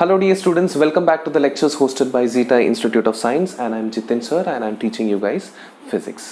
Hello dear students, welcome back to the lectures hosted by Zeta Institute of Science and I'm Jitin sir and I'm teaching you guys physics.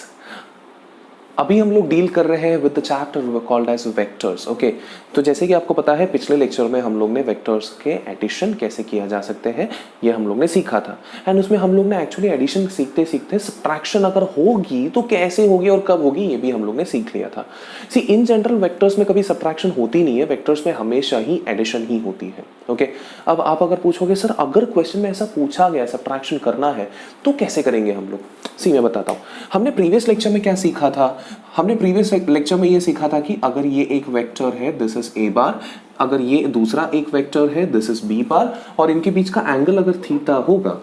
अभी हम लोग deal कर रहे हैं with the chapter called as vectors. Okay, तो जैसे कि आपको पता है पिछले लेक्चर में हम लोग ने वेक्टर्स के एडिशन कैसे किया जा सकते हैं ये हम लोग ने सीखा था. एंड उसमें हम लोग ने एक्चुअली एडिशन सीखते सीखते सब्ट्रैक्शन अगर होगी तो कैसे होगी और कब होगी ये भी हम लोग ने सीख लिया था. सी इन जनरल वेक्टर्स में कभी सब्ट्रैक्शन होती नहीं है, वेक्टर्स में हमेशा ही एडिशन ही होती है. ओके, अब आप अगर पूछोगे सर अगर क्वेश्चन में ऐसा पूछा गया सब्ट्रैक्शन करना है तो कैसे करेंगे हम लोग. सी मैं बताता हूँ. हमने प्रीवियस लेक्चर में क्या सीखा था. हमने प्रीवियस लेक्चर में ये सीखा था कि अगर ये एक वेक्टर है दिस इज ए बार, अगर ये दूसरा एक वेक्टर है दिस इज बी बार और इनके बीच का एंगल अगर थीटा होगा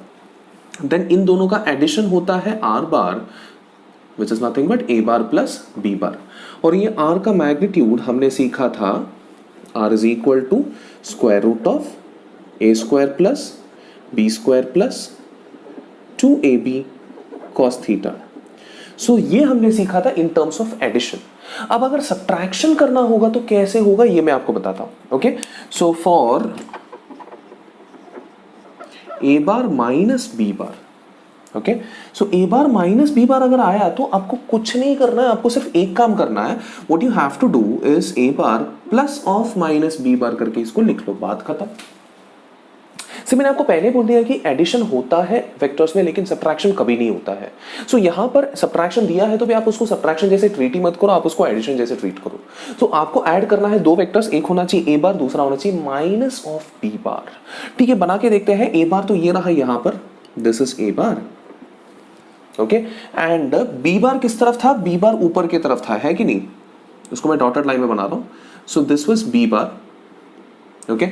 देन इन दोनों का एडिशन होता है R bar which is nothing but A bar plus B bar. और ये आर का मैग्नीट्यूड हमने सीखा था R is equal to square root of A square plus B square plus 2ab cos theta. So ये हमने सीखा था इन टर्म्स ऑफ एडिशन. अब अगर सब्ट्रैक्शन करना होगा तो कैसे होगा ये मैं आपको बताता हूं. Okay, so for A bar minus B bar, okay, so A bar minus B bar अगर आया तो आपको कुछ नहीं करना है, आपको सिर्फ एक काम करना है. What you have to do is A bar plus of minus B bar करके इसको लिख लो, बात खत्म. से मैंने आपको पहले बोल दिया कि एडिशन होता है वेक्टर्स में लेकिन सब्ट्रैक्शन कभी नहीं होता है. सो यहां पर सब्ट्रैक्शन दिया है तो भी आप उसको सब्ट्रैक्शन जैसे ट्रीट ही मत करो, आप उसको एडिशन जैसे ट्रीट करो. तो आपको ऐड करना है दो वेक्टर्स, एक होना चाहिए ए बार, दूसरा होना चाहिए माइनस ऑफ बी बार. ठीक है, बना के देखते हैं. ए बार तो ये रहा यहां पर, this is A bar. Okay, and B bar किस तरफ था, बी बार ऊपर की तरफ था, है कि नहीं. उसको मैं डॉटेड लाइन में बना रहा हूं. So this was B bar. Okay,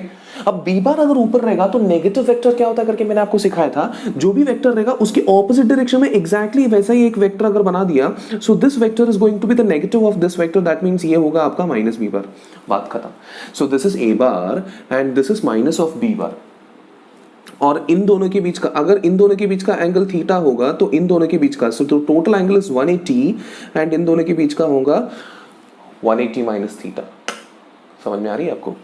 अब बी बार अगर ऊपर रहेगा तो नेगेटिव वेक्टर क्या होता है करके मैंने आपको सिखाया था. जो भी वेक्टर रहेगा उसके ऑपोजिट डायरेक्शन में एग्जैक्टली वैसा ही एक वेक्टर अगर बना दिया so this vector is going to be the negative of this vector, that means ये होगा आपका माइनस बी बार. बात खत्म. So this is A bar and this is minus of B bar. और इन दोनों के बीच का अगर इन दोनों के बीच का एंगल थीटा होगा तो इन दोनों के बीच का so total angle is 180 and in दोनों के बीच का होगा 180 माइनस थीटा. समझ में आ रही है आपको.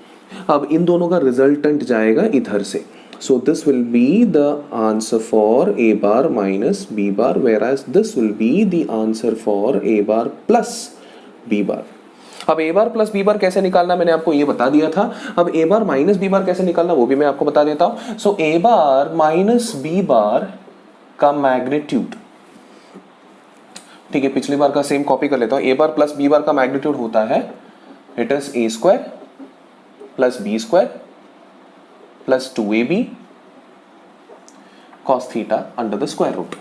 अब इन दोनों का रिजल्टेंट जाएगा इधर से. So this will be the answer for A bar minus B bar where as this will be the answer for A bar plus B bar. अब ए बार प्लस बी बार कैसे निकालना मैंने आपको ये बता दिया था. अब ए बार माइनस बी बार कैसे निकालना वो भी मैं आपको बता देता हूं. सो A bar minus B bar का मैग्नीट्यूड, ठीक है, पिछली बार का सेम कॉपी कर लेता हूं. ए बार प्लस बी बार का मैग्नीट्यूड होता है it is A square plus B square plus 2ab cos theta under the square root.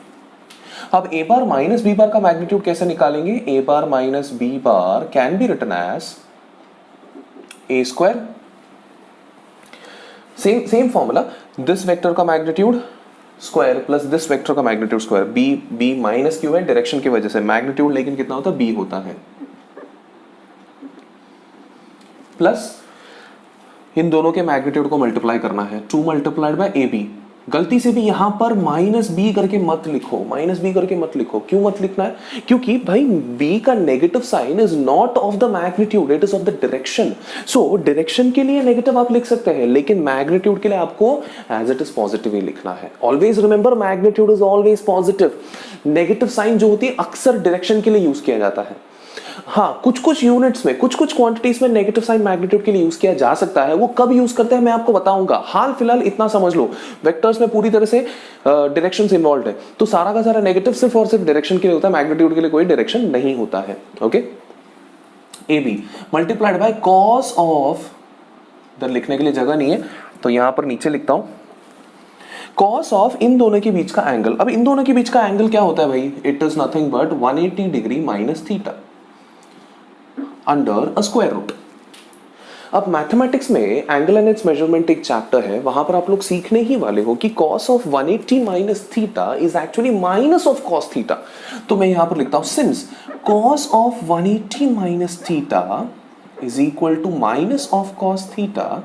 अब A bar minus B bar का मैग्नीट्यूड कैसे निकालेंगे. A bar minus B bar can be written as A square, same formula, this vector का magnitude square plus this vector का magnitude square. B minus क्यों है, direction की वजह से. मैग्नीट्यूड लेकिन कितना होता है, बी होता है, प्लस इन दोनों के मैग्नीट्यूड को मल्टीप्लाई करना है 2 मल्टीप्लाइड बाय ए बी. गलती से भी यहां पर माइनस बी करके मत लिखो, माइनस बी करके मत लिखो. क्यों मत लिखना है, क्योंकि भाई बी का negative sign is not of the magnitude, it is of the direction. So direction के लिए नेगेटिव आप लिख सकते हैं लेकिन मैग्नीट्यूड के लिए आपको एज इट इज पॉजिटिव ही लिखना है. Always remember magnitude is always positive. Negative sign जो होती है अक्सर डायरेक्शन के लिए यूज किया जाता है. हाँ, कुछ यूनिट्स में कुछ क्वांटिटीज में नेगेटिव साइन मैग्नीट्यूड के लिए यूज किया जा सकता है. वो कब यूज करते हैं मैं आपको बताऊंगा. हाल फिलहाल इतना समझ लो वेक्टर्स में पूरी तरह से डायरेक्शंस इन्वॉल्वड है तो सारा का सारा नेगेटिव सिर्फ और सिर्फ डायरेक्शन के लिए होता है, मैग्नीट्यूड के लिए कोई डायरेक्शन नहीं होता है. Okay, A B multiplied by cos of, इधर लिखने के लिए जगह नहीं है तो यहां पर नीचे लिखता हूं कॉस ऑफ इन दोनों के बीच का एंगल. अब इन दोनों के बीच का एंगल क्या होता है भाई, it is nothing but 180 degree minus theta under a square root. अब मैथमेटिक्स में एंगल एंड इट्स मेजरमेंट एक चैप्टर है, वहां पर आप लोग सीखने ही वाले हो कि cos of 180 minus theta is actually minus of cos theta. तो मैं यहां पर लिखता हूं since cos of 180 minus theta is equal to minus of cos theta,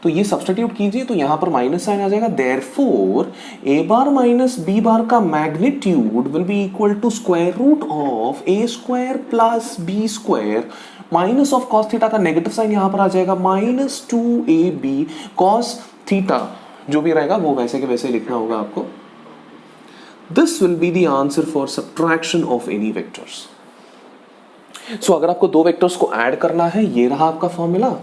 तो ये सब्स्टिट्यूट कीजिए तो यहां पर माइनस साइन आ जाएगा. Therefore A bar minus B bar का magnitude will be equal to square root of A square plus B square minus of cos theta का नेगेटिव साइन यहां पर आ जाएगा माइनस 2ab cos थीटा जो भी रहेगा वो वैसे के वैसे लिखना होगा आपको। This will be the answer for subtraction of any vectors. So अगर आपको दो वेक्टर्स को ऐड करना है, ये रहा आपका फॉर्मूला।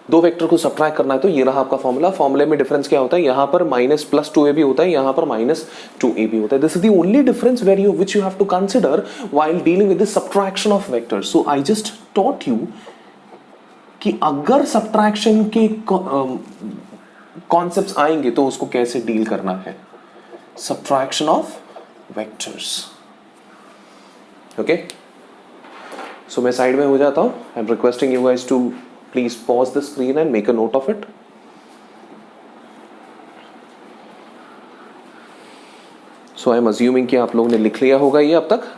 दो वेक्टर को सब्ट्रैक्ट करना है तो ये रहा आपका फॉर्मूला। फॉर्मूले में डिफरेंस क्या होता है, यहां पर माइनस प्लस 2ab होता है, यहां पर माइनस 2ab होता है। This is the only difference where you which you have to consider while dealing with the subtraction of vectors. So I just taught you कि अगर सब्ट्रैक्शन के कॉन्सेप्ट्स आएंगे तो उसको कैसे डील करना है। Subtraction of vectors, okay. So मैं साइड में हो जाता हूं। I am requesting you guys to please pause the screen and make a note of it. So I am assuming कि आप लोगों ने लिख लिया होगा ये अब तक।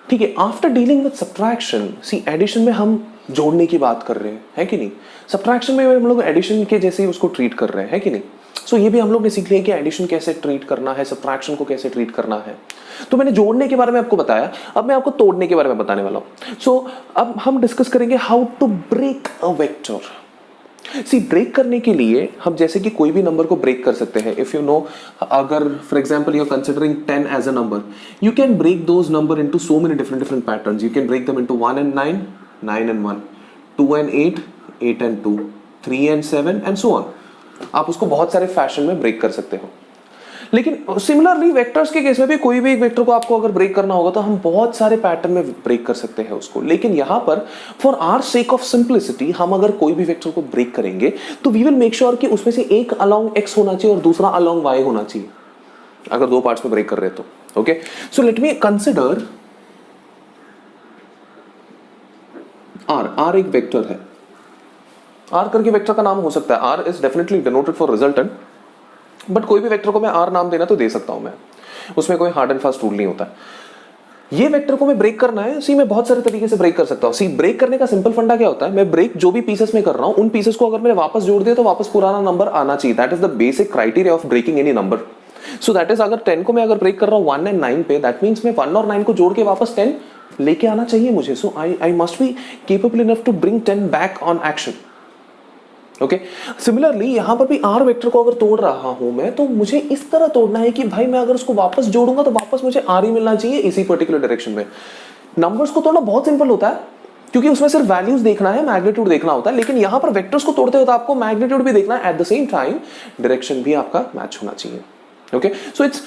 ठीक है, after dealing with subtraction, see addition में हम जोड़ने की बात कर रहे हैं, है कि नहीं। सब्ट्रैक्शन में हम लोग एडिशन के जैसे ही उसको ट्रीट कर रहे हैं, है कि नहीं। सो ये भी हम लोग ने सीख लिया कि एडिशन कैसे ट्रीट करना है, सब्ट्रैक्शन को कैसे ट्रीट करना है। तो मैंने जोड़ने के बारे में आपको बताया, अब मैं आपको तोड़ने के बारे में बताने वाला हूं। सो अब हम डिस्कस करेंगे how to break a vector. See break करने के लिए हम जैसे कि कोई भी नंबर को ब्रेक कर सकते हैं। इफ यू नो, अगर for example you are considering 10 as a number, you can break those number into so many different patterns. You can break them into 1 and 9, 9 and 1, 2 and 8, 8 and 2, 3 and 7 and so on। आप उसको बहुत सारे fashion में break कर सकते हो। लेकिन similarly vectors के केस में भी कोई भी एक वेक्टर को आपको अगर ब्रेक करना होगा तो हम बहुत सारे पैटर्न में ब्रेक कर सकते हैं उसको। लेकिन यहां पर for our sake of simplicity हम अगर कोई भी वेक्टर को ब्रेक करेंगे तो वी विल मेक श्योर कि उसमें से एक अलोंग x होना चाहिए और दूसरा अलोंग y होना चाहिए, अगर दो पार्ट्स में ब्रेक कर रहे हैं तो। Okay, so let me consider r एक वेक्टर है। r करके वेक्टर का नाम हो सकता है, r is definitely denoted for resultant, but कोई भी वेक्टर को मैं r नाम देना तो दे सकता हूं मैं, उसमें कोई हार्ड एंड फास्ट रूल नहीं होता। ये वेक्टर को मैं ब्रेक करना है, सी मैं बहुत सारे तरीके से ब्रेक कर सकता हूं। सी ब्रेक करने का सिंपल फंडा क्या होता है, मैं ब्रेक जो भी पीसेस में कर रहा हूं उन पीसेस को अगर मैंने वापस जोड़ दिया तो वापस पुराना नंबर आना चाहिए। That is the basic criteria of breaking any number. So that is, अगर 10 को मैं अगर ब्रेक कर रहा हूं 1 and 9 पे, दैट मींस मैं 1 और 9 को जोड़ के वापस 10 लेके आना चाहिए मुझे। So I must be capable enough to bring 10 back on action. Okay, similarly यहां पर भी आर वेक्टर को अगर तोड़ रहा हूं मैं तो मुझे इस तरह तोड़ना है कि भाई मैं अगर उसको वापस जोड़ूंगा तो वापस मुझे आर ही मिलना चाहिए इसी पर्टिकुलर डायरेक्शन में। नंबर्स को तोड़ना बहुत सिंपल होता है क्योंकि उसमें सिर्फ वैल्यूज देखना है, मैग्नीट्यूड देखना होता है। लेकिन यहां पर वेक्टर्स को तोड़ते होते आपको मैग्नीट्यूड भी देखना है, at the same time direction भी आपका मैच होना चाहिए। ओके, सो इट्स,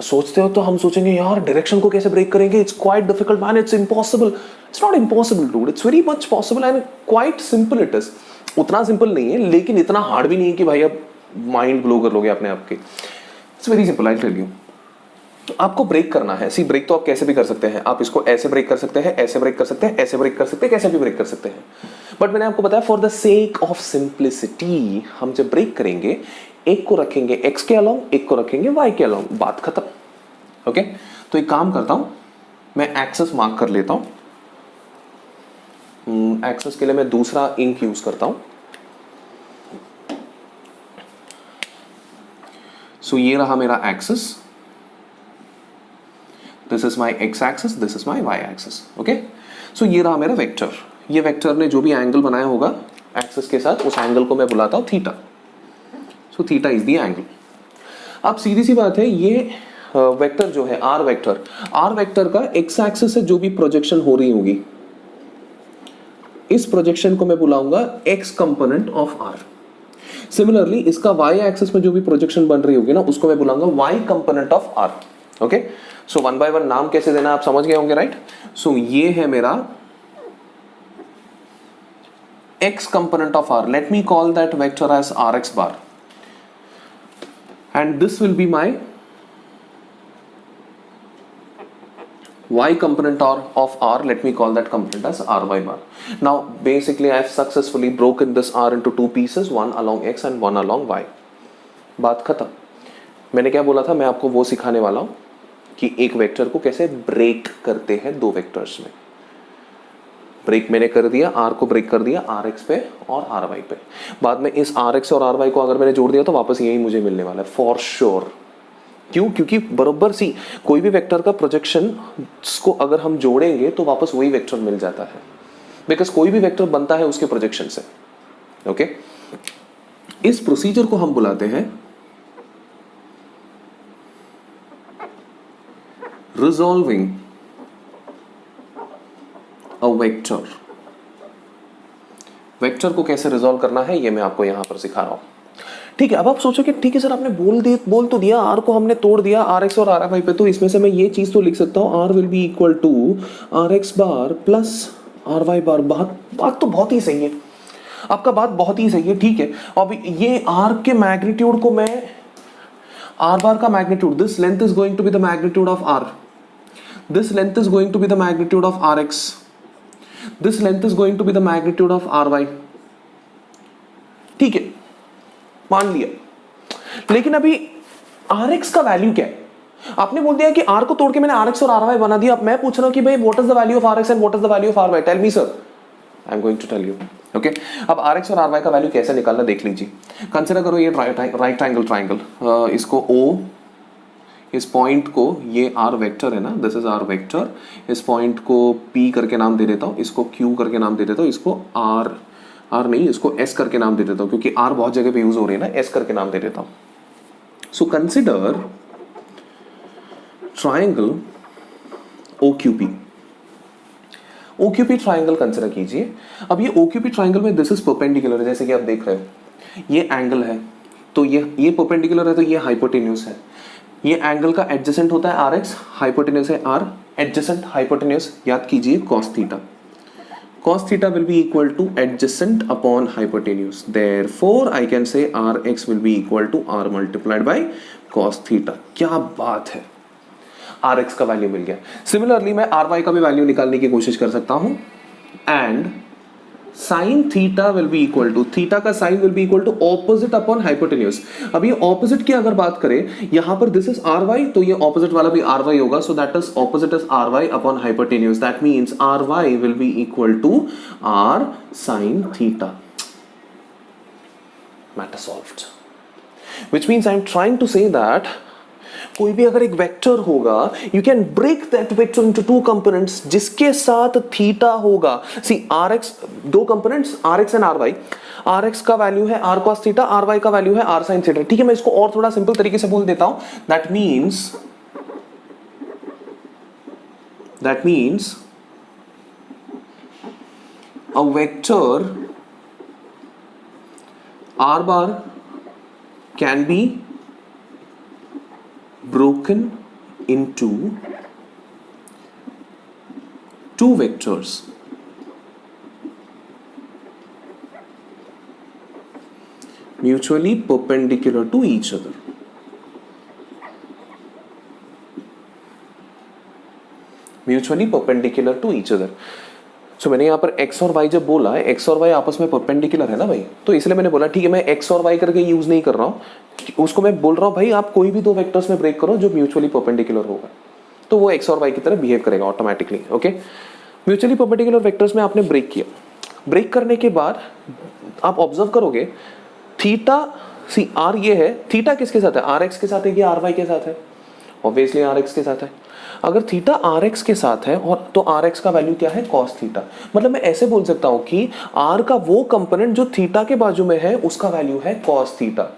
सोचते हो तो हम सोचेंगे यार डायरेक्शन को कैसे ब्रेक करेंगे, it's quite difficult man, it's impossible. It's not impossible dude, it's very much possible and quite simple it is. उतना सिंपल नहीं है लेकिन इतना हार्ड भी नहीं है कि भाई आप माइंड ब्लो कर लोगे अपने आप के। It's very simple, I tell you. आपको ब्रेक करना है, सी ब्रेक तो आप कैसे भी कर सकते हैं। आप इसको ऐसे ब्रेक कर सकते हैं, ऐसे ब्रेक कर सकते हैं, ऐसे ब्रेक कर सकते हैं, कैसे भी ब्रेक कर सकते हैं। बट मैंने आपको बताया for the sake of simplicity हम जब ब्रेक करेंगे एक को रखेंगे x के अलोंग, एक को रखेंगे y के अलोंग, बात खत्म। ओके, तो एक काम करता हूं, मैं एक्सेस मार्क कर लेता हूं। एक्सेस के लिए मैं दूसरा इंक यूज करता हूं। सो ये रहा मेरा axis, this is my X axis, this is my Y axis. Okay, so ये रहा मेरा वेक्टर। ये वेक्टर ने जो भी एंगल बनाया होगा एक्सेस के साथ, उस एंगल को मैं बुलाता हूं theta. So theta is the angle. अब सीधी सी बात है, ये वेक्टर जो है आर वेक्टर का एक्स एक्सिस से जो भी प्रोजेक्शन हो रही होगी, इस प्रोजेक्शन को मैं बुलाऊंगा X component of R. Similarly इसका वाई एक्सिस में जो भी प्रोजेक्शन बन रही होगी ना, उसको मैं बुलाऊंगा Y component of R. Okay, so one by one नाम कैसे देना आप समझ गए होंगे, राइट। सो ये है मेरा x component of r. Let me call that vector as rx bar, and this will be my y component of r. Let me call that component as ry bar. Now basically I have successfully broken this r into two pieces, one along x and one along y. बात खत्म। मैंने क्या बोला था, मैं आपको वो सिखाने वाला हूं कि एक वेक्टर को कैसे ब्रेक करते हैं दो वेक्टर्स में। ब्रेक मैंने कर दिया, आर को ब्रेक कर दिया आर एक्स पे और आर वाई पे। बाद में इस आर एक्स और आर वाई को अगर मैंने जोड़ दिया तो वापस यही मुझे मिलने वाला है फॉर श्योर। क्यों? क्योंकि बराबर सी कोई भी वेक्टर का प्रोजेक्शन को अगर हम जोड़ेंगे तो वापस वही वेक्टर मिल जाता है, बिकॉज कोई भी वेक्टर बनता है उसके प्रोजेक्शन से। ओके, इस प्रोसीजर को हम बुलाते हैं रिजॉल्विंग अ वेक्टर। वेक्टर को कैसे रिजॉल्व करना है ये मैं आपको यहां पर सिखा रहा हूं। ठीक है, अब आप सोचो कि ठीक है सर आपने बोल तो दिया, आर को हमने तोड़ दिया आर एक्स और आर वाई पे, तो इसमें से मैं ये चीज तो लिख सकता हूं R will be equal to R X bar plus R Y bar. बात तो बहुत ही सही है, आपका बात बहुत ही सही है। ठीक है, अब ये आर के मैग्नीट्यूड को मैं आर बार का magnitude, this length is going to be the magnitude of R, this length is going to be the magnitude of R X, this length is going to be the magnitude of R Y. ठीक है, मान लिया। लेकिन अभी are X का value क्या है? आपने बोल दिया कि आर को तोड़ के मैंने आर एक्स और आर वाई बना दिया। अब मैं पूछ रहा हूं कि भाई what is the value of R X and what is the value of R Y? Tell me sir, I am going to tell you. Okay, अब आर एक्स और आर वाई का वैल्यू कैसे निकालना देख लीजिए। कंसिडर करो ये right triangle, इसको ओ, इस पॉइंट को, ये आर वेक्टर है ना, दिस इज आर वेक्टर, इस पॉइंट को पी करके नाम दे देता हूं, इसको क्यू करके नाम दे देता हूं, इसको आर नहीं, इसको एस करके नाम दे देता हूं क्योंकि आर बहुत जगह पे यूज हो रही है ना, एस करके नाम दे देता हूं। So consider triangle OQP। OQP triangle consider कीजिए। अब ये OQP ट्राइंगल में दिस इज परपेंडिकुलर है, जैसे कि आप देख रहे हो ये एंगल है, तो ये परपेंडिकुलर है, तो ये हाइपोटेन्यूज है। ये एंगल का एडजेसेंट होता है आर एक्स, हाइपोटेन्यूज है आर, एडजेसेंट हाइपोटेन्यूज याद कीजिए cos theta. Cos theta will be equal to adjacent upon hypotenuse. Therefore, I can say Rx will be equal to R multiplied by cos theta. क्या बात है, Rx का value मिल गया। Similarly मैं Ry का भी वैल्यू निकालने की कोशिश कर सकता हूं, and sin theta will be equal to, theta का sin will be equal to opposite upon hypotenuse। अब ये opposite की अगर बात करें, यहां पर this is ry, तो ये opposite वाला भी ry होगा, so that is opposite is ry upon hypotenuse, that means ry will be equal to r sin theta। Matter solved, which means I am trying to say that कोई भी अगर एक vector होगा, you can break that vector into two components जिसके साथ theta होगा। See R X, दो components R X and R Y, R X का वैल्यू है R cos theta, R Y का वैल्यू है आर साइन थीटा। ठीक है, मैं इसको और थोड़ा सिंपल तरीके से बोल देता हूं, that means a vector are bar can B broken into two vectors mutually perpendicular to each other। mutually perpendicular to each other। So मैंने यहाँ पर x और y जब बोला है, x और y आपस में परपेंडिकुलर है ना भाई, तो इसलिए मैंने बोला ठीक है मैं x और y करके यूज नहीं कर रहा हूँ, उसको मैं बोल रहा हूँ भाई आप कोई भी दो वेक्टर्स में ब्रेक करो जो म्यूचुअली परपेंडिकुलर होगा, तो वो x और y की तरह बिहेव करेगा automatically. Okay, mutually perpendicular vectors में आपने ब्रेक किया, ब्रेक करने के बाद आप ऑब्जर्व करोगे थीटा, सी आर ये है, थीटा किसके साथ है, आर एक्स के साथ है कि आर वाई के साथ है? ऑब्वियसली आर एक्स के साथ है। अगर थीटा आर एक्स के साथ है और तो आर एक्स का वैल्यू क्या है, कॉस थीटा। मतलब मैं ऐसे बोल सकता हूं कि आर का वो कंपोनेंट जो थीटा के बाजू में है उसका वैल्यू है cos theta,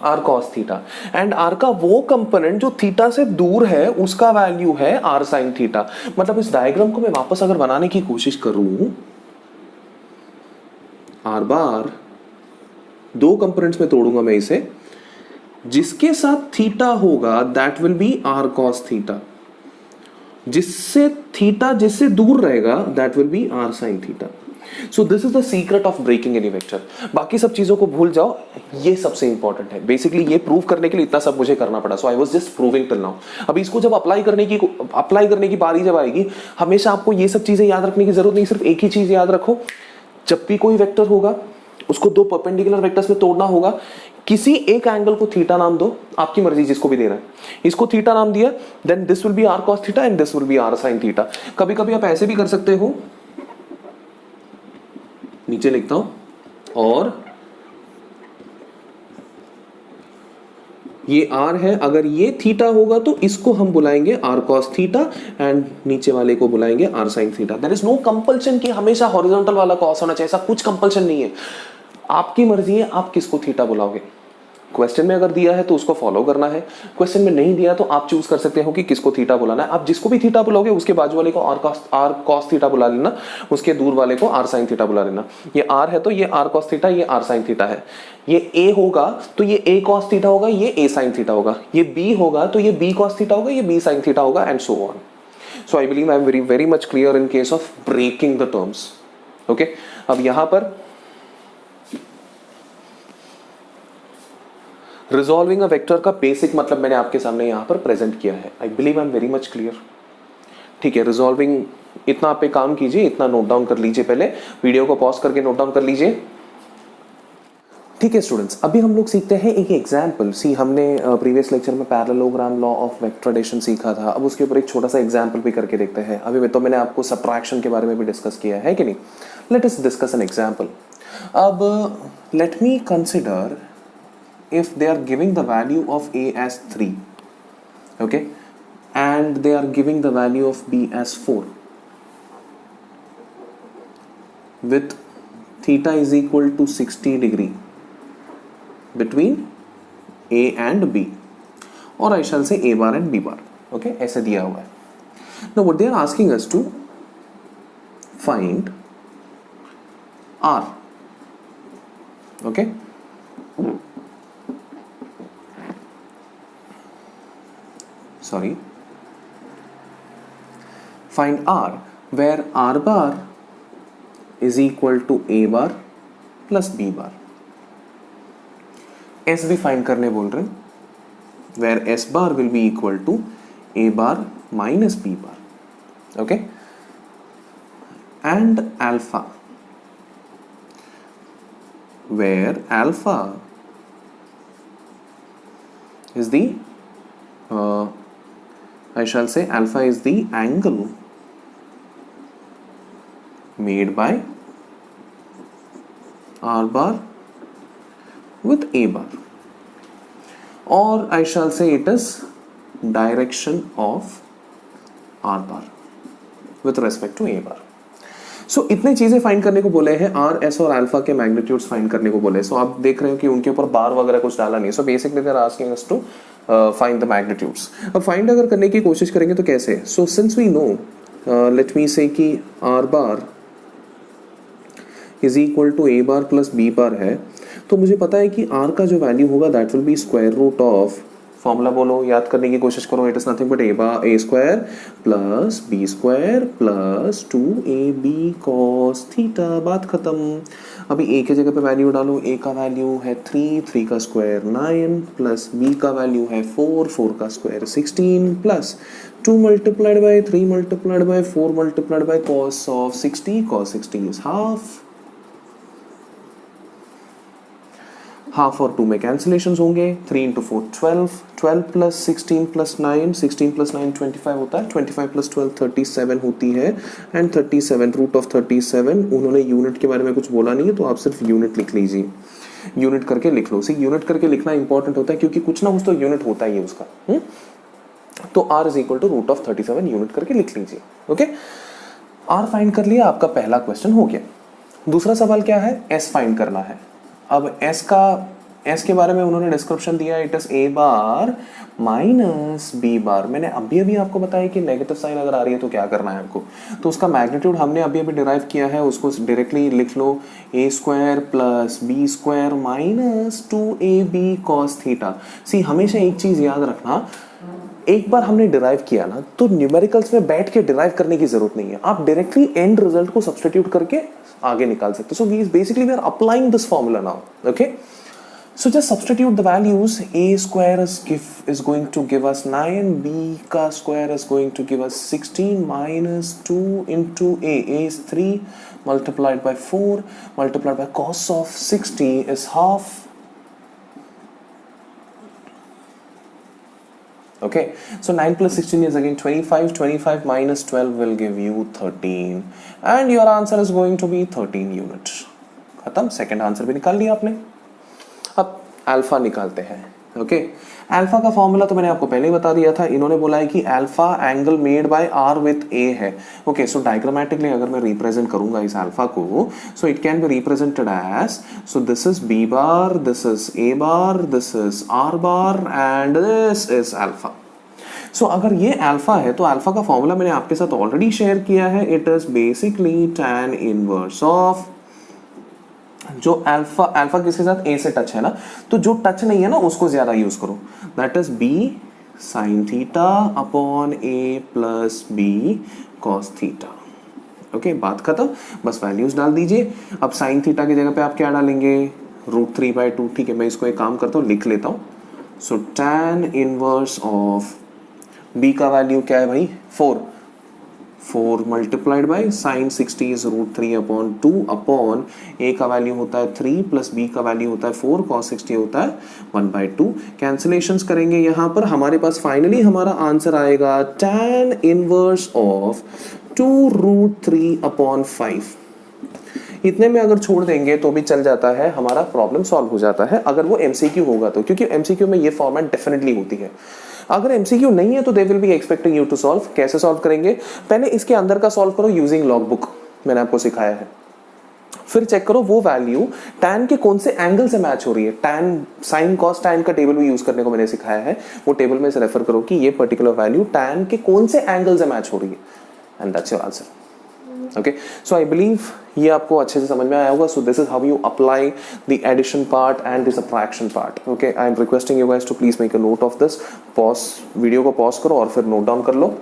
R cos theta, and R का वो कंपोनेंट जो थीटा से दूर है उसका वैल्यू है आर साइन थीटा। मतलब इस डायग्राम को मैं वापस अगर बनाने की कोशिश करूं, आर बार दो कंपोनेंट्स में तोड़ूंगा मैं इसे, जिसके साथ थीटा होगा that will be R cos theta, जिससे थीटा जिससे दूर रहेगा that will be R sine theta. So this is the secret of breaking any vector. बाकी सब चीजों को भूल जाओ, ये सबसे इंपॉर्टेंट है। बेसिकली ये प्रूव करने के लिए इतना सब मुझे करना पड़ा, so I was just proving till now. अभी इसको जब अप्लाई करने की बारी जब आएगी, हमेशा आपको ये सब चीजें याद रखने की जरूरत नहीं, सिर्फ एक ही चीज याद रखो, जब भी कोई वेक्टर होगा उसको दो परपेंडिकुलर वेक्टर्स में तोड़ना होगा, किसी एक एंगल को थीटा नाम दो, आपकी मर्जी जिसको भी देना है, इसको थीटा नाम दिया, then this will be R cos theta and this will be R sine theta. कभी कभी आप ऐसे भी कर सकते हो नीचे लिखता हूं, और ये r है, अगर ये थीटा होगा तो इसको हम बुलाएंगे r cos थीटा एंड नीचे वाले को बुलाएंगे r sin theta. There is no compulsion कि हमेशा हॉरिजॉन्टल वाला cos होना चाहिए, ऐसा कुछ कंपल्शन नहीं है, आपकी मर्जी है आप किसको थीटा बुलाओगे। क्वेश्चन में अगर दिया है तो उसको फॉलो करना है, क्वेश्चन में नहीं दिया तो आप चूज कर सकते हो कि किसको थीटा बुलाना है। आप जिसको भी थीटा बुलाओगे उसके बाजू वाले को r cos थीटा बुला लेना, उसके दूर वाले को r sin थीटा बुला लेना। ये r है तो ये r cos थीटा, ये r sin थीटा है। ये a होगा तो ये a cos थीटा होगा, ये a sin थीटा होगा। ये b होगा तो ये b cos थीटा होगा, ये b sin थीटा होगा, and so on. So I believe I am very very much clear in case of breaking the terms. Okay, अब यहां पर रिजॉल्विंग अ वेक्टर का बेसिक मतलब मैंने आपके सामने यहां पर प्रेजेंट किया है। I believe I am very much clear. ठीक है, रिजॉल्विंग इतना आप पे काम कीजिए, इतना नोट डाउन कर लीजिए, पहले वीडियो को पॉज करके नोट डाउन कर लीजिए। ठीक है स्टूडेंट्स, अभी हम लोग सीखते हैं एक एग्जाम्पल। सी हमने प्रीवियस लेक्चर में पैरेललोग्राम लॉ ऑफ वेक्टरेशन सीखा था, अब उसके ऊपर एक छोटा सा एग्जाम्पल भी करके देखते हैं। अभी तो मैंने आपको सबट्रैक्शन के बारे में भी डिस्कस किया है कि नहीं। Let us discuss an example. अब let me consider if they are giving the value of a as 3, okay, and they are giving the value of b as 4, with theta is equal to 60 degree between a and b, or I shall say a bar and b bar, okay, ऐसे दिया हुआ है। Now what they are asking us to find r, okay, sorry, find r where r bar is equal to a bar plus b bar। s भी find करने बोल रहे हैं, where s bar will be equal to a bar minus b bar, okay, and alpha where alpha is the I shall say alpha is the angle made by r bar with a bar, or I shall say it is direction of r bar with respect to a bar। सो इतने चीजें find करने को बोले हैं, are, S और alpha के magnitudes find करने को बोले। सो आप देख रहे हो कि उनके ऊपर बार वगैरह कुछ डाला नहीं। So basically they are asking us to find the magnitudes. अब फाइंड अगर करने की कोशिश करेंगे तो कैसे? So since we know, let me say कि R bar is equal to A bar plus B bar है, तो मुझे पता है कि आर का जो वैल्यू होगा that will be square root of, formula बोलो, याद करने की कोशिश करो, it is nothing but A square plus B square plus 2ab cos theta. बात खत्म। अभी ए के जगह पे वैल्यू डालो, ए का वैल्यू है 3, 3 का स्क्वायर 9 प्लस बी का वैल्यू है 4, 4 का square 16 plus 2 multiplied by 3 multiplied by 4 multiplied by cos of 60, cos 60 is half और 2 में कैंसिलेशंस होंगे। 3 इंटू 4 12, 12 प्लस 16 प्लस 9, 16 प्लस 9 25 होता है, 25 प्लस 12 37 होती है, एंड 37 रूट ऑफ 37। उन्होंने यूनिट के बारे में कुछ बोला नहीं है तो आप सिर्फ यूनिट लिख लीजिए, यूनिट करके लिख लो। सी यूनिट करके लिखना इंपॉर्टेंट होता है क्योंकि कुछ ना कुछ तो यूनिट होता ही है उसका। तो r is equal to root of 37 unit करके लिख लीजिए। ओके, r फाइंड कर लिया, आपका पहला क्वेश्चन हो गया। दूसरा सवाल क्या है? s फाइंड करना है। अब s के बारे में उन्होंने डिस्क्रिप्शन दिया, it is a bar minus b बार। मैंने अभी आपको बताया कि नेगेटिव साइन अगर आ रही है तो क्या करना है आपको, तो उसका मैग्नीट्यूड हमने अभी डिराइव किया है, उसको डायरेक्टली लिख लो, a square plus b square minus 2ab cos theta. See हमेशा एक चीज याद रखना, एक बार हमने डिराइव किया ना तो न्यूमेरिकल्स में बैठ के डिराइव करने की जरूरत नहीं है, आप डायरेक्टली एंड रिजल्ट को सब्स्टिट्यूट करके आगे निकाल सकते हो। So we basically we are applying this formula now. Okay, so just substitute the values. A square is going to give us 9, b का square is going to give us 16 minus 2 into a is 3 multiplied by 4 multiplied by cos of 60 is half. Okay, so 9 plus 16 is again 25. 25 minus 12 will give you 13, and your answer is going to be 13 units. खत्म, second answer भी निकाल लिया आपने। अब alpha निकालते हैं। Okay, alpha का formula तो मैंने आपको पहले ही बता दिया था। इन्होंने बोला है कि alpha angle made by R with A है। ओके, सो डायग्रामेटिकली अगर मैं रिप्रेजेंट करूंगा इस अल्फा को, so it can be represented as, so this is B bar, this is A bar, this is R bar and this is alpha. So अगर ये alpha है तो अल्फा का फॉर्मूला मैंने आपके साथ ऑलरेडी शेयर किया है। It is basically tan inverse of, जो अल्फा किसके साथ, ए से टच है ना, तो जो टच नहीं है ना उसको ज्यादा यूज करो। That is B sine theta upon A plus B cos theta. Okay, बात खत्म, बस वैल्यूज डाल दीजिए। अब साइन थीटा की जगह पे आप क्या डालेंगे, √3/2। ठीक है, मैं इसको एक काम करता हूँ, लिख लेता हूँ। सो tan इनवर्स ऑफ b का वैल्यू क्या है भाई, 4 multiplied by sine 60 is √3/2 upon a का वैल्यू होता है 3 प्लस b का वैल्यू होता है 4, cos 60 होता है 1/2। कैंसिलेशंस करेंगे यहाँ पर, हमारे पास फाइनली हमारा आंसर आएगा tan इनवर्स ऑफ 2√3/5। इतने में अगर छोड़ देंगे तो भी चल जाता है, हमारा प्रॉब्लम सॉल्व हो जाता है अगर वो एमसीक्यू होगा तो, क्योंकि एमसीक्यू में ये फॉर्मेट डेफिनेटली होती है। अगर एमसीक्यू नहीं है तो they will be expecting you to solve. कैसे सॉल्व करेंगे, पहले इसके अंदर का सॉल्व करो यूजिंग लॉग बुक, मैंने आपको सिखाया है। फिर चेक करो वो वैल्यू tan के कौन से एंगल से मैच हो रही है। tan sin cos tan का टेबल भी यूज करने को मैंने सिखाया है, वो टेबल में से रेफर करो कि ये पर्टिकुलर वैल्यू tan के कौन से एंगल से मैच हो रही है, and that's your answer. Okay, so I believe ये आपको अच्छे से समझ में आया होगा। So this is how you apply the addition part and the subtraction part. Okay, I am requesting you guys to please make a note of this. Pause video को pause करो और फिर नोट डाउन कर लो।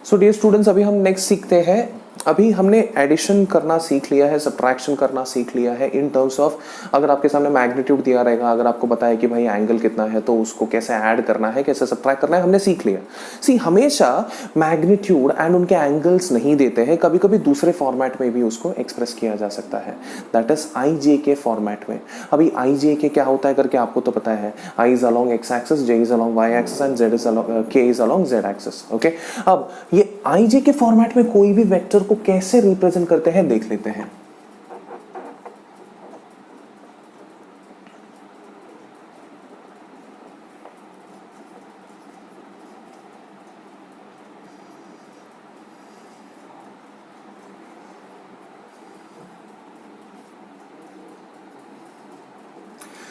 So dear students, अभी हम next सीखते हैं। अभी हमने एडिशन करना सीख लिया है, सब्ट्रैक्शन करना सीख लिया है इन टर्म्स ऑफ, अगर आपके सामने मैग्नीट्यूड दिया रहेगा, अगर आपको बताया कि भाई एंगल कितना है तो उसको कैसे ऐड करना है, कैसे सब्ट्रैक्ट करना है, हमने सीख लिया। सी, हमेशा मैग्नीट्यूड एंड उनके एंगल्स नहीं देते हैं, कभी कभी दूसरे फॉर्मेट में भी उसको एक्सप्रेस किया जा सकता है, दैट इज IJK फॉर्मेट में। अभी IJK क्या होता है करके आपको तो पता है, I is along x axis, J is along y axis and K is along z axis. Okay, अब ये IJK फॉर्मेट में कोई भी वेक्टर को कैसे रिप्रेजेंट करते हैं देख लेते हैं।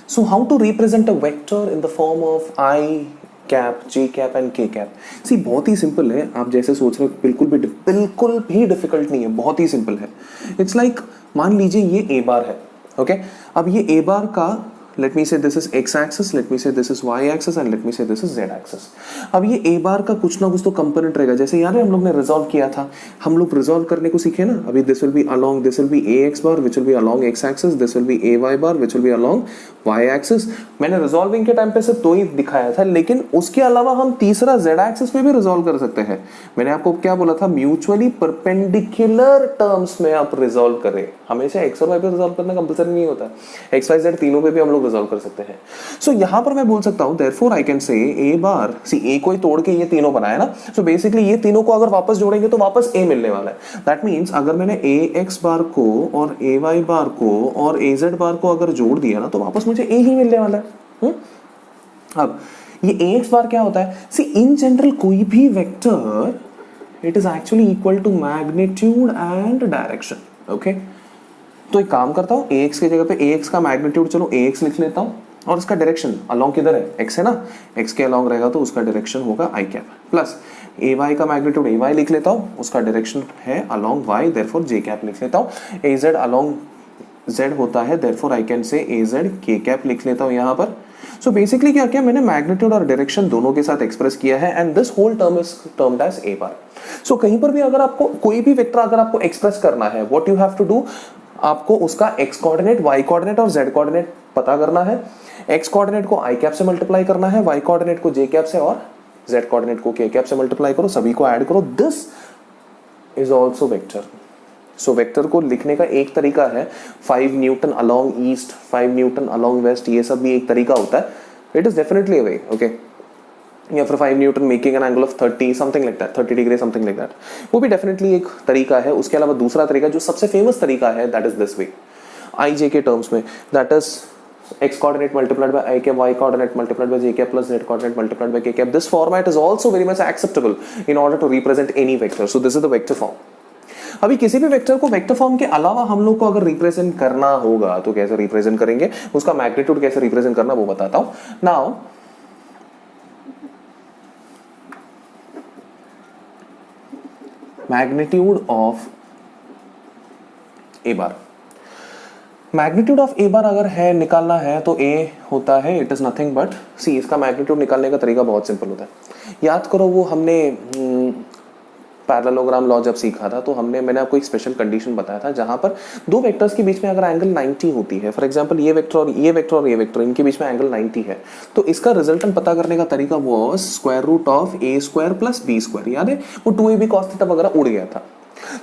So how to represent a vector in the form of I cap, J cap and K cap. See, बहुत ही सिंपल है, आप जैसे सोच रहे हो बिल्कुल भी डिफिकल्ट नहीं है, बहुत ही सिंपल है। इट्स लाइक मान लीजिए ये A बार है। ओके, अब ये A बार का let me say this is x axis, let me say this is y axis and let me say this is z axis। अब ये a बार का कुछ ना कुछ तो कंपोनेंट रहेगा, जैसे यार हम लोग ने रिजॉल्व किया था, हम लोग रिजॉल्व करने को सीखे ना। अभी this will be along, this will be ax bar which will be along x axis, this will be ay bar which will be along y axis। मैंने रिजॉल्विंग के टाइम पे सिर्फ दो ही दिखाया था, लेकिन उसके अलावा हम तीसरा z axis पे भी रिजॉल्व कर सकते हैं। मैंने आपको क्या बोला था, म्यूचुअली परपेंडिकुलर टर्म्स में आप रिजॉल्व करें। हमेशा x और y पे रिजॉल्व करना कंपल्सरी नहीं होता, x y z तीनों पे भी हम लोग रिजॉल्व कर सकते हैं। सो यहां पर मैं बोल सकता हूं therefore I can say a bar, C a को ही तोड़ के ये तीनों बनाया ना, सो बेसिकली ये तीनों को अगर वापस जोड़ेंगे तो वापस a मिलने वाला है। दैट मींस अगर मैंने ax बार को और ay बार को और az बार को अगर जोड़ दिया ना तो वापस मुझे a ही मिलने वाला है। अब ये ax बार क्या होता है, सी इन जनरल कोई भी vector it is actually equal to magnitude and direction. Okay, तो एक काम करता हूँ, ax की जगह पे ax का मैग्नीट्यूड चलो ax लिख लेता हूँ और उसका डायरेक्शन अलोंग किधर है, x है ना, x के अलोंग रहेगा तो उसका डायरेक्शन होगा i कैप, प्लस ay का मैग्नीट्यूड ay लिख लेता हूँ, उसका डायरेक्शन है along y, therefore j cap लिख लेता हूँ। az अलोंग z होता है, देयरफॉर आई कैन से az k कैप लिख लेता हूँ यहाँ पर। सो बेसिकली क्या किया मैंने, मैग्नीट्यूड और डायरेक्शन दोनों के साथ एक्सप्रेस किया है and this whole term is termed as a bar. सो कहीं पर भी अगर आपको कोई भी वेक्टर अगर आपको एक्सप्रेस करना है, what you have to do, आपको उसका x कोऑर्डिनेट, y कोऑर्डिनेट और z कोऑर्डिनेट पता करना है। x कोऑर्डिनेट को i कैप से मल्टीप्लाई करना है, y कोऑर्डिनेट को j कैप से और z कोऑर्डिनेट को k कैप से मल्टीप्लाई करो, सभी को ऐड करो, दिस इज आल्सो वेक्टर। सो वेक्टर को लिखने का एक तरीका है 5 newton along east, 5 newton along west, ये सब भी एक तरीका होता है. It is definitely a way. Okay, या फिर 5 Newton making an angle of 30 something like that, 30 degree something like that, वो भी डेफिनेटली एक तरीका है. उसके अलावा दूसरा तरीका जो सबसे फेमस तरीका है that is this way, I J K terms में, that is x coordinate multiplied by I cap, y coordinate multiplied by j cap plus z coordinate multiplied by k cap. This format is also very much acceptable in order to represent any vector. So this is the vector form. अभी किसी भी vector को vector form के अलावा हम लोग को अगर रिप्रेजेंट करना होगा तो कैसे रिप्रेजेंट करेंगे, उसका मैग्नीट्यूड कैसे रिप्रेजेंट करना वो बताता हूं. Now magnitude of A bar, magnitude of A bar अगर है निकालना है तो ए होता है, it is nothing but C. इसका मैग्नीट्यूड निकालने का तरीका बहुत सिंपल होता है. याद करो वो हमने पैरेललोग्राम लॉ जब सीखा था तो मैंने आपको एक स्पेशल कंडीशन बताया था जहां पर दो वेक्टर्स के बीच में अगर एंगल 90 होती है, फॉर एग्जांपल ये वेक्टर और ये वेक्टर और ये वेक्टर, इनके बीच में एंगल 90 है, तो इसका रिजल्टेंट पता करने का तरीका वो square root of A square plus B square. याद है वो 2ab cos थीटा वगैरह उड़ गया था.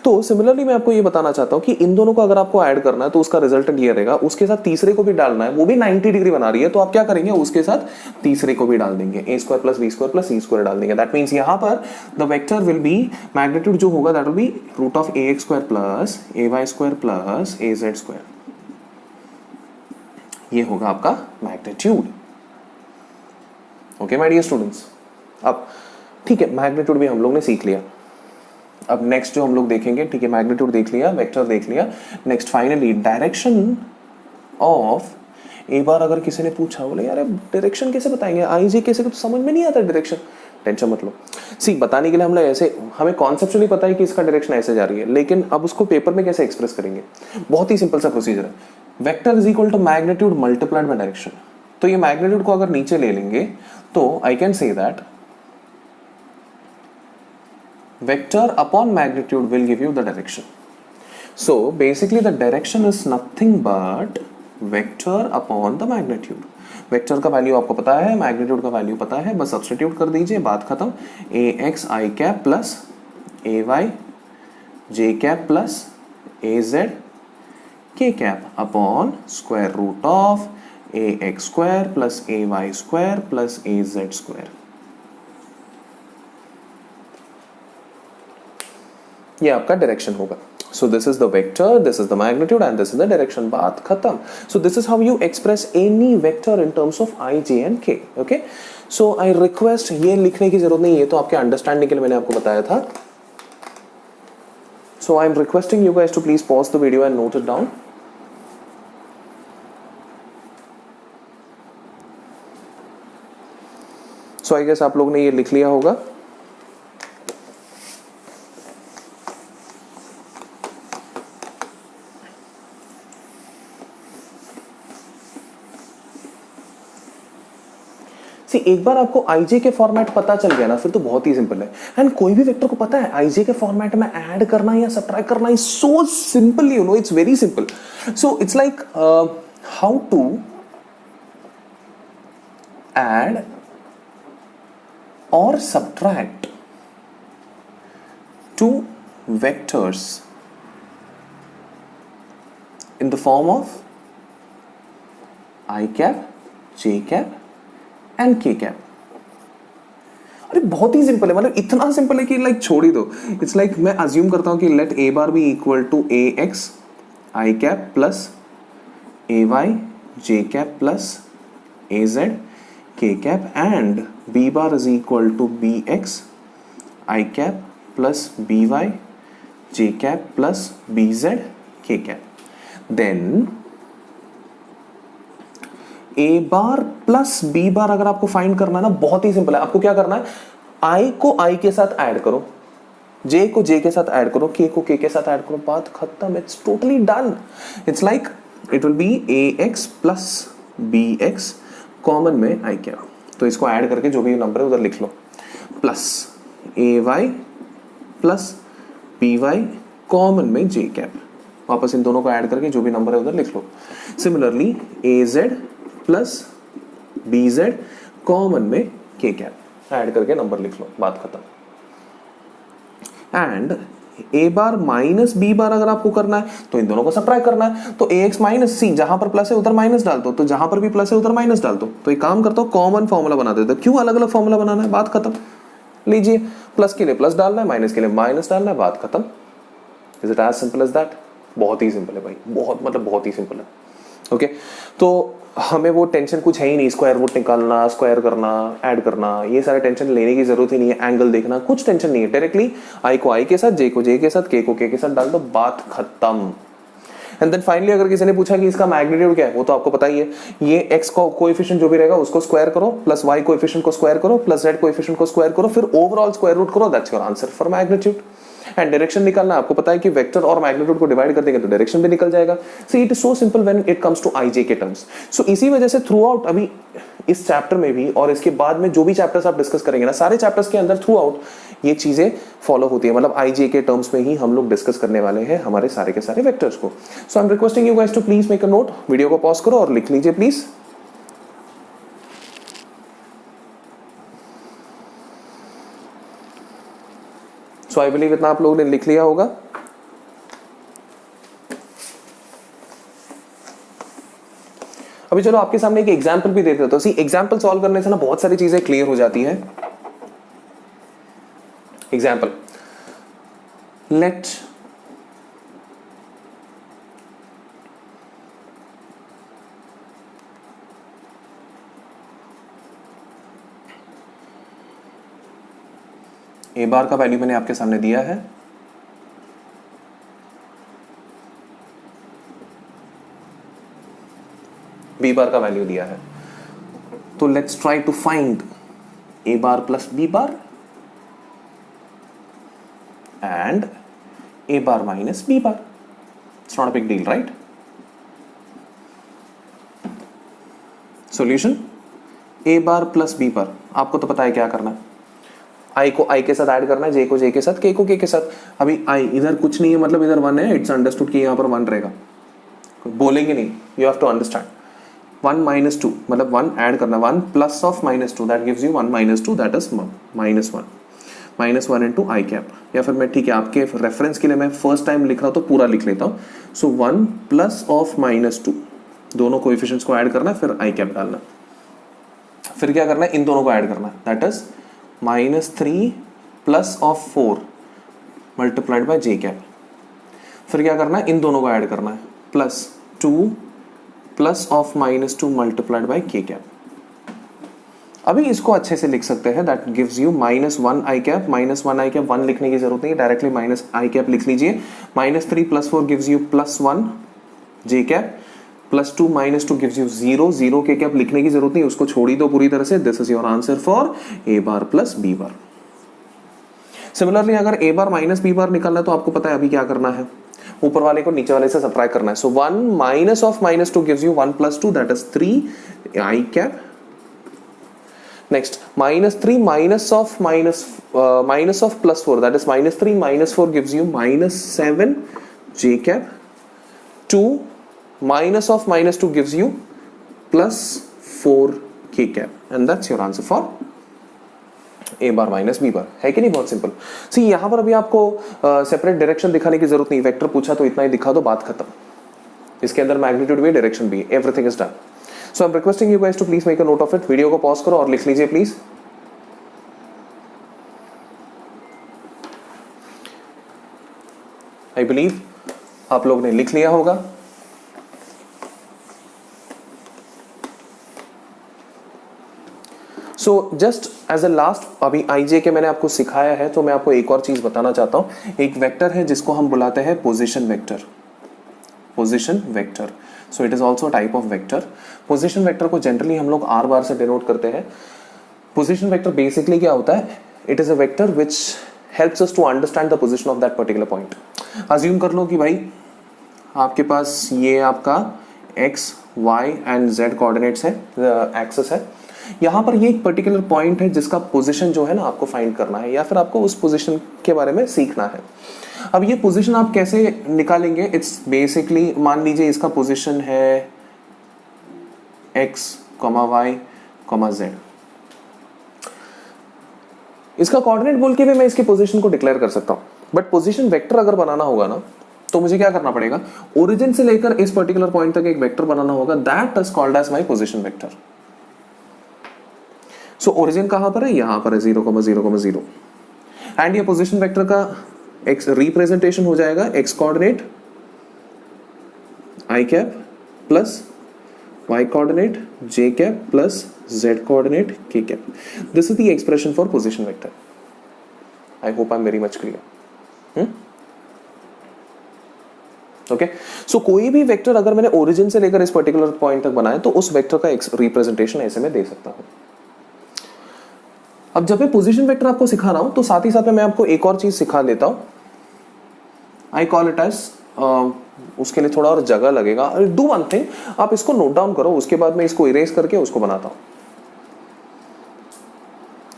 तो सिमिलरली मैं आपको ये बताना चाहता हूं कि इन दोनों को अगर आपको ऐड करना है तो उसका रिजल्टेंट ये रहेगा. उसके साथ तीसरे को भी डालना है, वो भी 90 डिग्री बना रही है, तो आप क्या करेंगे, उसके साथ तीसरे को भी डाल देंगे, A square plus B square plus C square डाल देंगे. दैट मींस यहां पर the vector will be, magnitude जो होगा that will be root of A X square plus A Y square plus A Z square. ये होगा आपका magnitude. Okay my dear students, अब ठीक है, मैग्नीट्यूड भी हम लोग ने सीख लिया. अब नेक्स्ट जो हम लोग देखेंगे, ठीक है, मैग्नीट्यूड देख लिया, वेक्टर देख लिया, next finally direction of A bar. अगर किसी ने पूछा बोले यार डायरेक्शन कैसे बताएंगे, आई जे कैसे, तो समझ में नहीं आता डायरेक्शन. टेंशन मत लो, सी बताने के लिए हम लोग ऐसे, हमें कॉन्सेप्चुअली पता है कि इसका डायरेक्शन ऐसे जा रही है, लेकिन अब उसको पेपर में कैसे एक्सप्रेस करेंगे, बहुत ही सिंपल सा प्रोसीजर है. Vector is equal to magnitude multiplied by direction. तो ये मैग्नीट्यूड को अगर नीचे ले लेंगे तो I can say that vector upon magnitude will give you the direction. So basically the direction is nothing but vector upon the magnitude. Vector का value आपको पता है, मैग्नीट्यूड का वैल्यू पता है, बस सब्स्टिट्यूट कर दीजिए, बात खत्म. A X I cap plus A Y J cap plus A Z K cap upon square root of A X square plus A Y square plus A Z square. ये आपका direction होगा. So this is the vector, this is the magnitude and this is the direction. बात खत्म. So this is how you express any vector in terms of I J and K. Okay, so I request, ये लिखने की जरूरत नहीं है, तो आपके अंडरस्टैंडिंग के लिए मैंने आपको बताया था. So I am requesting you guys to please pause the video and note it down. So I guess आप लोग ने ये लिख लिया होगा. एक बार आपको आईजे के फॉर्मेट पता चल गया ना, फिर तो बहुत ही सिंपल है. एंड कोई भी वेक्टर को पता है आईजे के फॉर्मेट में ऐड करना या सब्ट्रैक्ट करना is so simple, you know, it's very simple. So it's like how to add और subtract two vectors in the form of I cap, J cap and K cap. अरे बहुत ही simple है, मतलब इतना सिंपल है कि लाइक छोड़ ही दो. इट्स लाइक मैं अज्यूम करता हूं कि let A bar be equal to A X I cap plus A Y J cap plus A Z K cap and B bar is equal to B X I cap plus B Y J cap plus B Z K cap. Then A bar plus B bar अगर आपको find करना है ना, बहुत ही simple है. आपको क्या करना है, आई को आई के साथ ऐड करो, जे को जे के साथ ऐड करो, के को के साथ ऐड करो, बात खत्म. It's totally done. It's like it will be A X plus B X common में आई क्या, तो इसको ऐड करके जो भी नंबर है उधर लिख लो, plus A Y plus B Y common में जे कैप, वापस इन दोनों को ऐड करके जो भी नंबर है उधर लिख लो. Similarly A Z plus B Z common में के कैप ऐड करके नंबर लिख लो, बात खत्म. And A bar minus B bar अगर आपको करना है तो इन दोनों को सब्ट्रैक्ट करना है, तो ए एक्स माइनस सी, जहां पर प्लस है उधर माइनस डाल दो, तो जहां पर भी प्लस है उधर माइनस डाल दो। तो एक काम करता हूं, कॉमन फॉर्मूला बना देता हूं। क्यों अलग अलग फॉर्मूला बनाना है, बात खत्म। लीजिए, प्लस के लिए प्लस डालना है, माइनस के लिए माइनस डालना है, बात खत्म। Is it as simple as that? बहुत ही सिंपल है भाई, बहुत मतलब बहुत ही सिंपल है। ओके, तो हमें वो टेंशन कुछ है ही नहीं, स्क्वायर रूट निकालना, स्क्वायर करना, ऐड करना, ये सारे टेंशन लेने की जरूरत ही नहीं है। एंगल देखना, कुछ टेंशन नहीं है। डायरेक्टली आई को आई के साथ, जे को जे के साथ, के को के साथ डाल दो, बात खत्म। एंड देन फाइनली अगर किसी ने पूछा कि इसका मैग्नीट्यूड क्या है, वो तो आपको पता ही है। ये एक्स को कोएफिशिएंट जो भी रहेगा उसको स्क्वायर करो, प्लस वाई कोएफिशिएंट को स्क्वायर करो, प्लस जेड कोएफिशिएंट को स्क्वायर करो, फिर ओवरऑल स्क्वायर रूट करो, that's your answer for magnitude. And direction निकालना, आपको पता है कि वेक्टर और मैग्नीट्यूड को डिवाइड कर देंगे तो डायरेक्शन भी निकल जाएगा। See it is so simple when it comes to I J K terms. सो इसी वजह से थ्रू आउट अभी इस चैप्टर में भी और इसके बाद में जो भी चैप्टर्स आप डिस्कस करेंगे ना, सारे चैप्टर्स के अंदर थ्रू आउट ये चीजें फॉलो होती है। मतलब आई जे के टर्म्स में ही हम लोग डिस्कस करने वाले हैं हमारे सारे के सारे वेक्टर्स को। So I am requesting you guys to please make a note, video को पॉज करो और लिख लीजिए प्लीज। सो आई बिलीव इतना आप लोगों ने लिख लिया होगा। अभी चलो आपके सामने एक एग्जांपल भी देते हो, सी एग्जांपल सॉल्व करने से ना बहुत सारी चीजें क्लियर हो जाती है। एग्जांपल, लेट ए बार का वैल्यू मैंने आपके सामने दिया है, बी बार का वैल्यू दिया है। तो let's try to find A bar plus B bar and A bar minus B bar. It's not a big deal, right? Solution, A bar plus B bar, आपको तो पता है क्या करना है। आई को आई के साथ ऐड करना है, जे को जे के साथ, के को के साथ। अभी आई इधर कुछ नहीं है, मतलब इधर वन है, इट्स अंडरस्टूड कि यहां पर वन रहेगा, बोलेंगे नहीं, you have to understand. 1 minus 2 मतलब 1 ऐड करना, 1 plus of minus 2 that gives you 1 minus 2 that is minus 1 into I cap. या फिर मैं ठीक है आपके रेफरेंस के लिए मैं फर्स्ट टाइम लिख रहा हूं तो पूरा लिख लेता हूं। सो 1 प्लस ऑफ माइनस 2, दोनों कोएफिशिएंट्स को ऐड करना है, फिर आई कैप डालना। फिर क्या करना है, इन दोनों को ऐड करना है, that is -3 plus of 4 multiplied by J cap. फिर क्या करना है, इन दोनों को ऐड करना है, plus 2 plus of -2 multiplied by के कैप। अभी इसको अच्छे से लिख सकते हैं, that gives you -1 I cap, -1 I cap, 1 लिखने की जरूरत नहीं है, डायरेक्टली माइनस आई कैप लिख लीजिए। -3 plus 4 gives you +1 J cap, +2 -2 gives you 0 के कैप लिखने की जरूरत नहीं, उसको छोड़ ही दो पूरी तरह से। This is your answer for A bar plus B bar. Similarly अगर ए बार माइनस बी बार निकालना है तो आपको पता है अभी क्या करना है, ऊपर वाले को नीचे वाले से सब्ट्रैक्ट करना है। So 1 minus of -2 gives you 1 + 2 that is 3 I cap. Next -3 minus of +4 that is -3 - 4 gives you -7 J cap. 2 minus of -2 gives you +4 K cap and that's your answer for A bar minus B bar. है कि नहीं, बहुत simple. सी यहां पर अभी आपको separate direction दिखाने की जरूरत नहीं, वेक्टर पूछा तो इतना ही दिखा दो, बात खत्म। इसके अंदर मैग्नीट्यूड भी, डायरेक्शन भी, everything is done. So I am requesting you guys to please make a note of it. Video को पॉज करो और लिख लीजिए प्लीज। आई बिलीव आप लोग ने लिख लिया होगा। So just as a last, अभी आई जे के मैंने आपको सिखाया है तो मैं आपको एक और चीज बताना चाहता हूं। एक वेक्टर है जिसको हम बुलाते हैं position vector. Position vector, so it is also type of vector. Position vector को जनरली हम लोग आर बार से डिनोट करते हैं। पोजीशन वेक्टर बेसिकली क्या होता है, it is a vector which helps us to understand the position of that particular point. Assume कर लो कि भाई आपके पास ये आपका X Y and Z coordinates है, एक्सेस है। यहां पर ये एक पर्टिकुलर पॉइंट है जिसका पोजीशन जो है ना आपको फाइंड करना है, या फिर आपको उस पोजीशन के बारे में सीखना है। अब ये पोजीशन आप कैसे निकालेंगे, इट्स बेसिकली, मान लीजिए इसका पोजीशन है x, y, z। इसका कोऑर्डिनेट बोल के भी मैं इसके पोजीशन को डिक्लेयर कर सकता हूं। बट पोजीशन वेक्टर अगर बनाना होगा ना तो मुझे क्या करना पड़ेगा, ओरिजिन से लेकर इस पर्टिकुलर पॉइंट तक एक वेक्टर बनाना होगा, that is called as my position vector. So origin कहां पर है, यहां पर है 0,0,0 एंड ये पोजीशन वेक्टर का एक्स रिप्रेजेंटेशन हो जाएगा X coordinate I cap plus y coordinate j cap plus z coordinate k cap. This is the expression for position vector. I hope I'm very much clear. Okay. So कोई भी vector अगर मैंने origin से लेकर इस particular point तक बनाया तो उस वेक्टर का रिप्रेजेंटेशन ऐसे में दे सकता हूं। अब जब मैं पोजीशन वेक्टर आपको सिखा रहा हूं तो साथ ही साथ में मैं आपको एक और चीज सिखा देता हूं। आई कॉल इट एज, उसके लिए थोड़ा और जगह लगेगा। डू वन थिंग, आप इसको नोट डाउन करो, उसके बाद मैं इसको इरेज करके उसको बनाता हूं।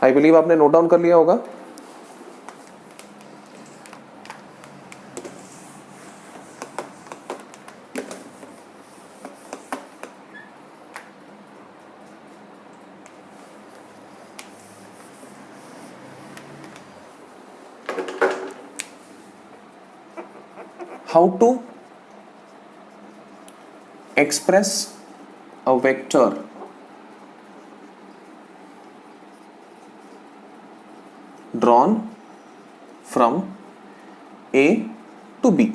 आई बिलीव आपने नोट डाउन कर लिया होगा। How to express a vector drawn from A to B.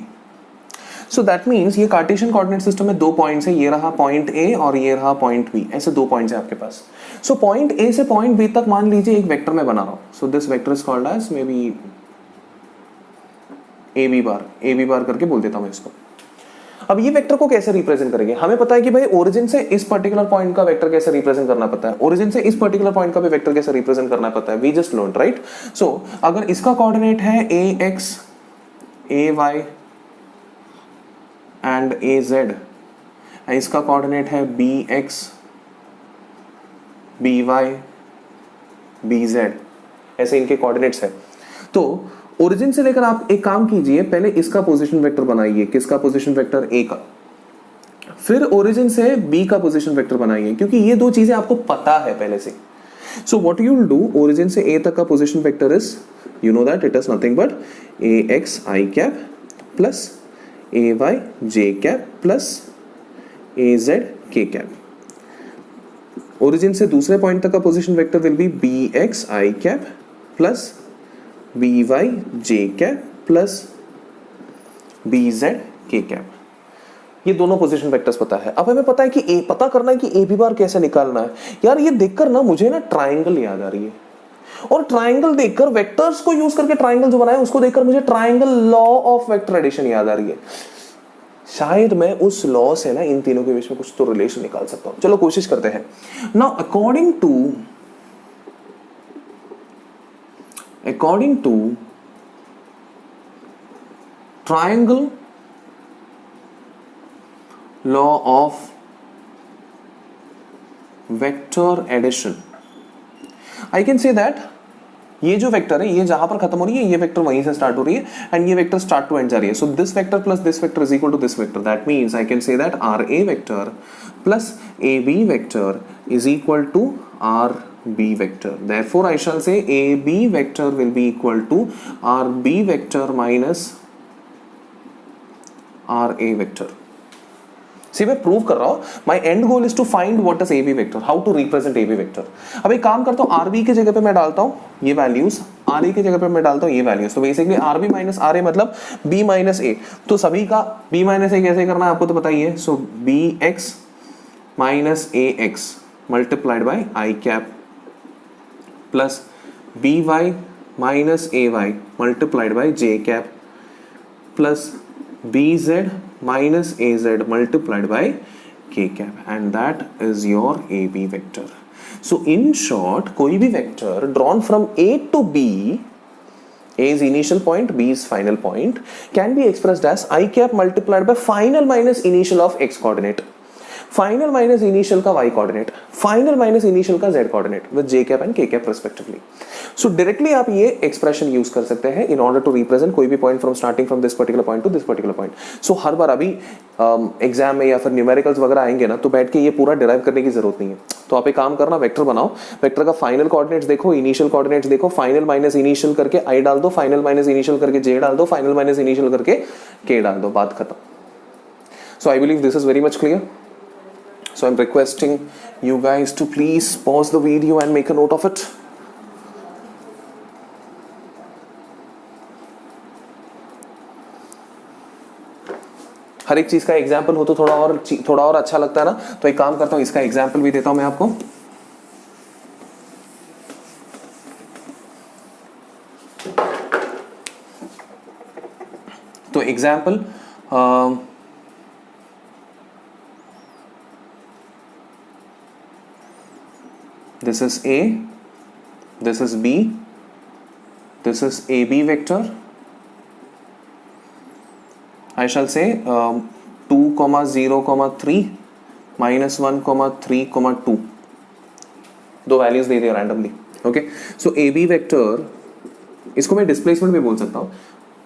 So that means ये कार्टेशियन कोऑर्डिनेट सिस्टम में दो पॉइंट्स है, ये रहा पॉइंट A और ये रहा पॉइंट B, ऐसे दो पॉइंट्स है आपके पास। सो पॉइंट A से पॉइंट B तक मान लीजिए एक वेक्टर मैं बना रहा हूं। So this vector is called as may be A B bar करके बोल देता हूं इसको। अब ये वेक्टर को कैसे रिप्रेजेंट करेंगे, हमें पता है कि भाई ओरिजिन से इस पर्टिकुलर पॉइंट का वेक्टर कैसे रिप्रेजेंट करना पता है, ओरिजिन से इस पर्टिकुलर पॉइंट का भी वेक्टर कैसे रिप्रेजेंट करना पता है, we just learn, right. So अगर इसका कोऑर्डिनेट है A X A Y and A Z, इसका कोऑर्डिनेट है B X B Y B Z, ऐसे इनके कोऑर्डिनेट्स है। तो ओरिजिन से लेकर आप एक काम कीजिए, पहले इसका पोजीशन वेक्टर बनाइए, किसका पोजीशन वेक्टर, ए का, फिर ओरिजिन से बी का पोजीशन वेक्टर बनाइए, क्योंकि ये दो चीजें आपको पता है पहले से। So what you will do, origin से ए तक का position vector is, you know that it is nothing but A X I cap plus A Y J cap plus A Z K cap. Origin से दूसरे point तक का position vector will be B X I cap plus B Y J cap plus B Z K cap. ये दोनों position vectors पता है। अब हमें पता है कि पता करना है कि ए बी बार कैसे निकालना है। यार ये देखकर ना मुझे ना ट्राइंगल याद आ रही है, और ट्राइंगल देखकर वेक्टर्स को यूज करके ट्राइंगल जो बनाया उसको देखकर मुझे triangle law of vector addition याद आ रही है। शायद मैं उस लॉ से ना इन तीनों के बीच में कुछ तो रिलेशन निकाल सकता हूं। चलो कोशिश करते हैं। Now according to triangle law of vector addition, I can say that ये जो वेक्टर है, ये जहां पर खत्म हो रही है, ये वेक्टर वहीं से स्टार्ट हो रही है, एंड ये वेक्टर स्टार्ट टू एंड जा रही है। So this vector plus this vector is equal to this vector. That means I can say that R A vector plus A B vector is equal to R B vector. Therefore, I shall say AB vector will be equal to RB vector minus RA vector. See, मैं prove कर रहा हूं, my end goal is to find what is AB vector, how to represent AB vector. अब एक काम करता हूं, RB की जगह पे मैं डालता हूं ये वैल्यूज, RA की जगह पे मैं डालता हूं ये वैल्यूज। तो बेसिकली RB माइनस RA मतलब B माइनस A। तो सभी का B माइनस A कैसे करना है आपको तो पता ही है। So BX minus AX multiplied by I cap plus B Y minus A Y multiplied by J cap plus B Z minus A Z multiplied by K cap, and that is your A B vector. So in short, कोई भी vector drawn from A to B, A is initial point, B is final point, can be expressed as I cap multiplied by final minus initial of x coordinate. Final minus initial का y coordinate, final minus initial का z coordinate with j cap and k cap respectively. So directly आप ये expression use कर सकते हैं in order to represent कोई भी point from starting from this particular point to this particular point. So हर बार अभी एग्जाम में या फिर न्यूमेरिकल्स वगैरह आएंगे ना, तो बैठ के ये पूरा डिराइव करने की जरूरत नहीं है। तो आप एक काम करना, वेक्टर बनाओ, वेक्टर का फाइनल कोऑर्डिनेट्स देखो, इनिशियल कोऑर्डिनेट्स देखो, फाइनल माइनस इनिशियल करके i डाल दो, फाइनल माइनस इनिशियल करके j डाल दो, फाइनल माइनस इनिशियल करके k डाल दो, बात खत्म। So I believe this is very much clear. So I'm requesting you guys to please pause the video and make a note of it. हर एक चीज का एग्जाम्पल हो तो थोड़ा और अच्छा लगता है ना। तो एक काम करता हूं, इसका एग्जाम्पल भी देता हूं मैं आपको। तो example this is A, this is B, this is AB vector. I shall say 2, 0, 3, -1, 3, 2. दो वैल्यूज दे दिया रैंडमली। ओके, सो AB वेक्टर, इसको मैं डिस्प्लेसमेंट भी बोल सकता हूँ,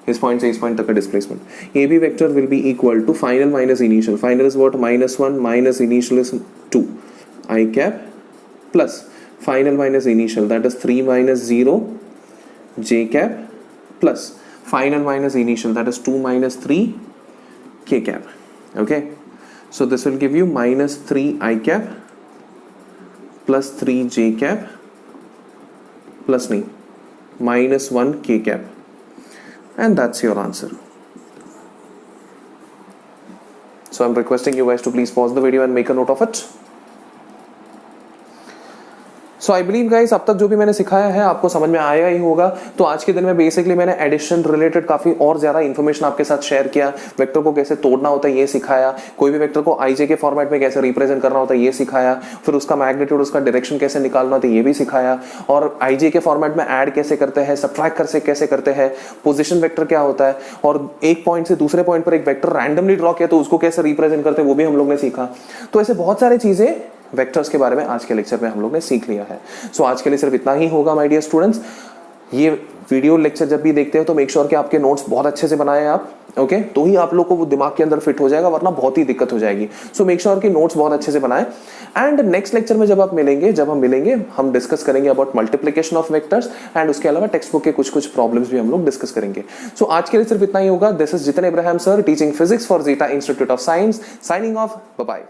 इस पॉइंट से इस पॉइंट तक का displacement. AB vector will be equal to final minus initial, final is what, -1 minus initial is 2 i cap plus final minus initial, that is 3 minus 0 j cap plus final minus initial, that is 2 minus 3 k cap. Okay, so this will give you -3 i cap plus 3 j cap plus -1 k cap, and that's your answer. So I'm requesting you guys to please pause the video and make a note of it. So I believe guys अब तक जो भी मैंने सिखाया है आपको समझ में आया ही होगा। तो आज के दिन में बेसिकली मैंने एडिशन रिलेटेड काफी और ज्यादा इन्फॉर्मेशन आपके साथ शेयर किया, वेक्टर को कैसे तोड़ना होता है ये सिखाया, कोई भी वेक्टर को आई जे के फॉर्मेट में कैसे रिप्रेजेंट करना होता है ये सिखाया, फिर उसका मैग्नीट्यूड, उसका डायरेक्शन कैसे निकालना होता है ये भी सिखाया, और आई जे के फॉर्मेट में ऐड कैसे करते हैं, सब्ट्रैक्ट कैसे करते हैं, पोजिशन वेक्टर क्या होता है, और एक पॉइंट से दूसरे पॉइंट पर एक वेक्टर रैंडमली ड्रॉ किया तो उसको कैसे रिप्रेजेंट करते हैं वो भी हम लोग ने सीखा। तो ऐसे बहुत सारी चीजें वेक्टर्स के बारे में आज के लेक्चर में हम लोग ने सीख लिया है। सो आज के लिए सिर्फ इतना ही होगा माय डियर स्टूडेंट्स। ये वीडियो लेक्चर जब भी देखते हो तो मेक श्योर कि आपके नोट्स बहुत अच्छे से बनाए आप, ओके, तो ही आप लोग को वो दिमाग के अंदर फिट हो जाएगा, वरना बहुत ही दिक्कत हो जाएगी। सो मेक श्योर कि नोट्स बहुत अच्छे से बनाए। एंड नेक्स्ट लेक्चर में जब हम मिलेंगे हम डिस्कस करेंगे about multiplication of vectors, and उसके अलावा टेक्स्ट बुक के कुछ प्रॉब्लम्स भी हम लोग डिस्कस करेंगे। सो आज के लिए सिर्फ इतना ही होगा। This is Jitin Ibrahim sir, teaching physics for Zeta Institute of Science, signing off, bye bye.